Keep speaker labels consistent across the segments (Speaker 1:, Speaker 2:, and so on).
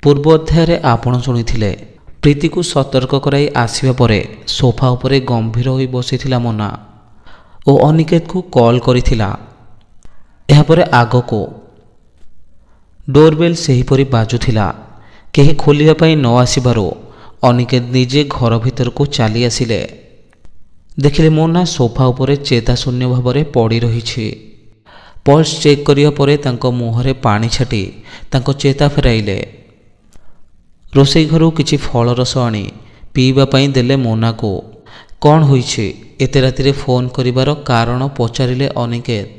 Speaker 1: ପୂର୍ବ ଅଧ୍ୟାୟରେ ଆପଣ ଶୁଣିଥିଲେ ପ୍ରୀତିକୁ ସତର୍କ କରାଇ ଆସିବା ପରେ ସୋଫା ଉପରେ ଗମ୍ଭୀର ହୋଇ ବସିଥିଲା ମୋନା ଓ ଅନିକେତକୁ କଲ୍ କରିଥିଲା। ଏହାପରେ ଆଗକୁ ଡୋରବେଲ୍ ସେହିପରି ବାଜୁଥିଲା। କେହି ଖୋଲିବା ପାଇଁ ନ ଆସିବାରୁ ଅନିକେତ ନିଜେ ଘର ଭିତରକୁ ଚାଲି ଆସିଲେ। ଦେଖିଲେ ମୋନା ସୋଫା ଉପରେ ଚେତାଶୂନ୍ୟ ଭାବରେ ପଡ଼ି ରହିଛି। ପଲ୍ସ ଚେକ୍ କରିବା ପରେ ତାଙ୍କ ମୁହଁରେ ପାଣି ଛାଟି ତାଙ୍କ ଚେତା ଫେରାଇଲେ। ରୋଷେଇ ଘରୁ କିଛି ଫଳରସ ଆଣି ପିଇବା ପାଇଁ ଦେଲେ ମୋନାକୁ। କ'ଣ ହୋଇଛି, ଏତେ ରାତିରେ ଫୋନ୍ କରିବାର କାରଣ ପଚାରିଲେ ଅନିକେତ।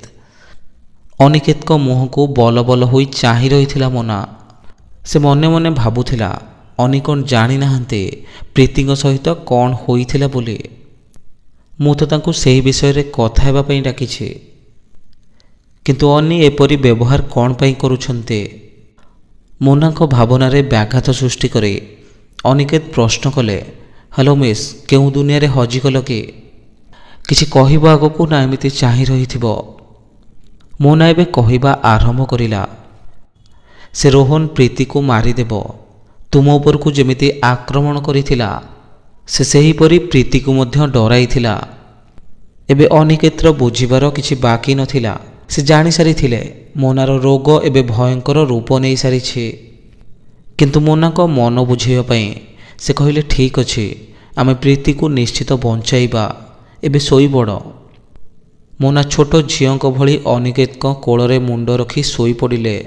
Speaker 1: ଅନିକେତଙ୍କ ମୁହଁକୁ ବଲ ବଲ ହୋଇ ଚାହିଁ ରହିଥିଲା ମୋନା। ସେ ମନେ ମନେ ଭାବୁଥିଲା ଅନି କ'ଣ ଜାଣିନାହାନ୍ତି ପ୍ରୀତିଙ୍କ ସହିତ କ'ଣ ହୋଇଥିଲା ବୋଲି। ମୁଁ ତ ତାଙ୍କୁ ସେହି ବିଷୟରେ କଥା ହେବା ପାଇଁ ଡାକିଛି, କିନ୍ତୁ ଅନି ଏପରି ବ୍ୟବହାର କ'ଣ ପାଇଁ କରୁଛନ୍ତି? ମୋନାଙ୍କ ଭାବନାରେ ବ୍ୟାଘାତ ସୃଷ୍ଟି କରି ଅନିକେତ ପ୍ରଶ୍ନ କଲେ, ହ୍ୟାଲୋ ମିସ୍, କେଉଁ ଦୁନିଆରେ ହଜିଗଲ କି? କିଛି କହିବା ଆଗକୁ ନା ଏମିତି ଚାହିଁ ରହିଥିବ? ମୋନା ଏବେ କହିବା ଆରମ୍ଭ କରିଲା। ସେ ରୋହନ ପ୍ରୀତିକୁ ମାରିଦେବ। ତୁମ ଉପରକୁ ଯେମିତି ଆକ୍ରମଣ କରିଥିଲା, ସେ ସେହିପରି ପ୍ରୀତିକୁ ମଧ୍ୟ ଡରାଇଥିଲା। ଏବେ ଅନିକେତର ବୁଝିବାର କିଛି ବାକି ନଥିଲା। ସେ ଜାଣିସାରିଥିଲେ ମୋନାର ରୋଗ ଏବେ ଭୟଙ୍କର ରୂପ ନେଇସାରିଛି। କିନ୍ତୁ ମୋନାଙ୍କ ମନ ବୁଝାଇବା ପାଇଁ ସେ କହିଲେ, ଠିକ୍ ଅଛି, ଆମେ ପ୍ରୀତିକୁ ନିଶ୍ଚିତ ବଞ୍ଚାଇବା। ଏବେ ଶୋଇପଡ଼। ମୋନା ଛୋଟ ଝିଅଙ୍କ ଭଳି ଅନିକେତଙ୍କ କୋଳରେ ମୁଣ୍ଡ ରଖି ଶୋଇପଡ଼ିଲେ।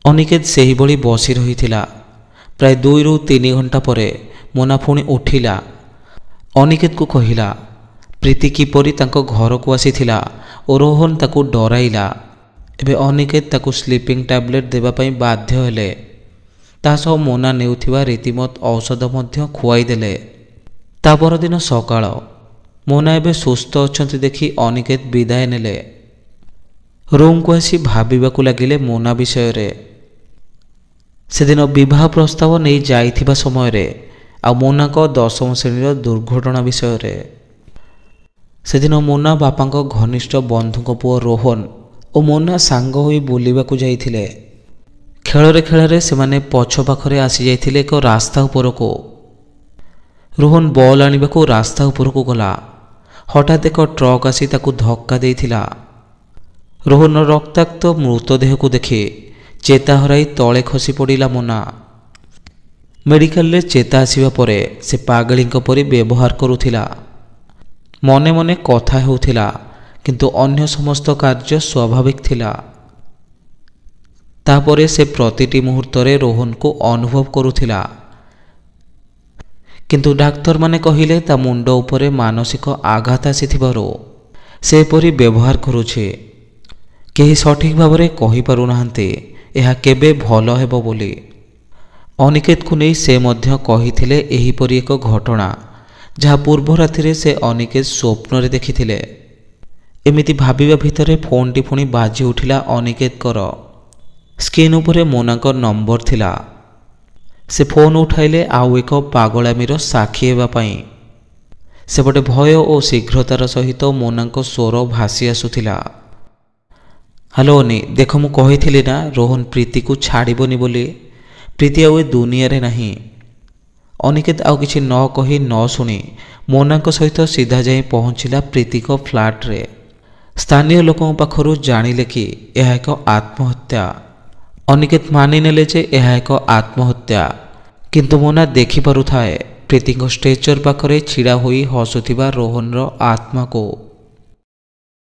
Speaker 1: ଅନିକେତ ସେହିଭଳି ବସି ରହିଥିଲା। ପ୍ରାୟ 2ରୁ 3 ଘଣ୍ଟା ପରେ ମୋନା ପୁଣି ଉଠିଲା। ଅନିକେତକୁ କହିଲା ପ୍ରୀତି କିପରି ତାଙ୍କ ଘରକୁ ଆସିଥିଲା ଓ ରୋହନ ତାକୁ ଡରାଇଲା। ଏବେ ଅନିକେତ ତାକୁ ସ୍ଲିପିଂ ଟ୍ୟାବଲେଟ୍ ଦେବା ପାଇଁ ବାଧ୍ୟ ହେଲେ। ତା ସହ ମୋନା ନେଉଥିବା ରୀତିମତ ଔଷଧ ମଧ୍ୟ ଖୁଆଇଦେଲେ। ତା ପରଦିନ ସକାଳ। ମୋନା ଏବେ ସୁସ୍ଥ ଅଛନ୍ତି ଦେଖି ଅନିକେତ ବିଦାୟ ନେଲେ। ରୁମ୍କୁ ଆସି ଭାବିବାକୁ ଲାଗିଲେ ମୋନା ବିଷୟରେ। ସେଦିନ ବିବାହ ପ୍ରସ୍ତାବ ନେଇ ଯାଇଥିବା ସମୟରେ ଆଉ ମୋନାଙ୍କ 10ମ ଶ୍ରେଣୀର ଦୁର୍ଘଟଣା ବିଷୟରେ। ସେଦିନ ମୋନା ବାପାଙ୍କ ଘନିଷ୍ଠ ବନ୍ଧୁଙ୍କ ପୁଅ ରୋହନ ଓ ମୋନା ସାଙ୍ଗ ହୋଇ ବୁଲିବାକୁ ଯାଇଥିଲେ। ଖେଳରେ ଖେଳରେ ସେମାନେ ପଛ ପାଖରେ ଆସିଯାଇଥିଲେ ଏକ ରାସ୍ତା ଉପରକୁ। ରୋହନ ବଲ୍ ଆଣିବାକୁ ରାସ୍ତା ଉପରକୁ ଗଲା। ହଠାତ୍ ଏକ ଟ୍ରକ୍ ଆସି ତାକୁ ଧକ୍କା ଦେଇଥିଲା। ରୋହନର ରକ୍ତାକ୍ତ ମୃତଦେହକୁ ଦେଖି ଚେତା ହରାଇ ତଳେ ଖସି ପଡ଼ିଲା ମୋନା। ମେଡିକାଲରେ ଚେତା ଆସିବା ପରେ ସେ ପାଗଳୀଙ୍କ ପରି ବ୍ୟବହାର କରୁଥିଲା। ମନେ ମନେ କଥା ହେଉଥିଲା, କିନ୍ତୁ ଅନ୍ୟ ସମସ୍ତ କାର୍ଯ୍ୟ ସ୍ୱାଭାବିକ ଥିଲା। ତାପରେ ସେ ପ୍ରତିଟି ମୁହୂର୍ତ୍ତରେ ରୋହନକୁ ଅନୁଭବ କରୁଥିଲା। କିନ୍ତୁ ଡାକ୍ତରମାନେ କହିଲେ ତା ମୁଣ୍ଡ ଉପରେ ମାନସିକ ଆଘାତ ଆସିଥିବାରୁ ସେ ଏପରି ବ୍ୟବହାର କରୁଛି। କେହି ସଠିକ୍ ଭାବରେ କହିପାରୁନାହାନ୍ତି ଏହା କେବେ ଭଲ ହେବ ବୋଲି। ଅନିକେତକୁ ନେଇ ସେ ମଧ୍ୟ କହିଥିଲେ ଏହିପରି ଏକ ଘଟଣା, ଯାହା ପୂର୍ବ ରାତିରେ ସେ ଅନିକେତ ସ୍ୱପ୍ନରେ ଦେଖିଥିଲେ। ଏମିତି ଭାବିବା ଭିତରେ ଫୋନ୍ଟି ପୁଣି ବାଜି ଉଠିଲା ଅନିକେତଙ୍କର। ସ୍କ୍ରିନ୍ ଉପରେ ମୋନାଙ୍କ ନମ୍ବର ଥିଲା। ସେ ଫୋନ୍ ଉଠାଇଲେ ଆଉ ଏକ ପାଗଳାମିର ସାକ୍ଷୀ ହେବା ପାଇଁ। ସେପଟେ ଭୟ ଓ ଶୀଘ୍ରତାର ସହିତ ମୋନାଙ୍କ ସ୍ୱର ଭାସି ଆସୁଥିଲା। ହ୍ୟାଲୋ ଅନି, ଦେଖ ମୁଁ କହିଥିଲି ନା ରୋହନ ପ୍ରୀତିକୁ ଛାଡ଼ିବନି ବୋଲି। ପ୍ରୀତି ଆଉ ଏ ଦୁନିଆରେ ନାହିଁ। ଅନିକେତ ଆଉ କିଛି ନ କହି ନ ଶୁଣି ମୋନାଙ୍କ ସହିତ ସିଧା ଯାଇ ପହଞ୍ଚିଲା ପ୍ରୀତିଙ୍କ ଫ୍ଲାଟରେ। ସ୍ଥାନୀୟ ଲୋକଙ୍କ ପାଖରୁ ଜାଣିଲେ କି ଏହା ଏକ ଆତ୍ମହତ୍ୟା। ଅନିକେତ ମାନିନେଲେ ଯେ ଏହା ଏକ ଆତ୍ମହତ୍ୟା, କିନ୍ତୁ ମୋନା ଦେଖିପାରୁଥାଏ ପ୍ରୀତିଙ୍କ ଷ୍ଟ୍ରେଚର ପାଖରେ ଛିଡ଼ା ହୋଇ ହସୁଥିବା ରୋହନର ଆତ୍ମାକୁ।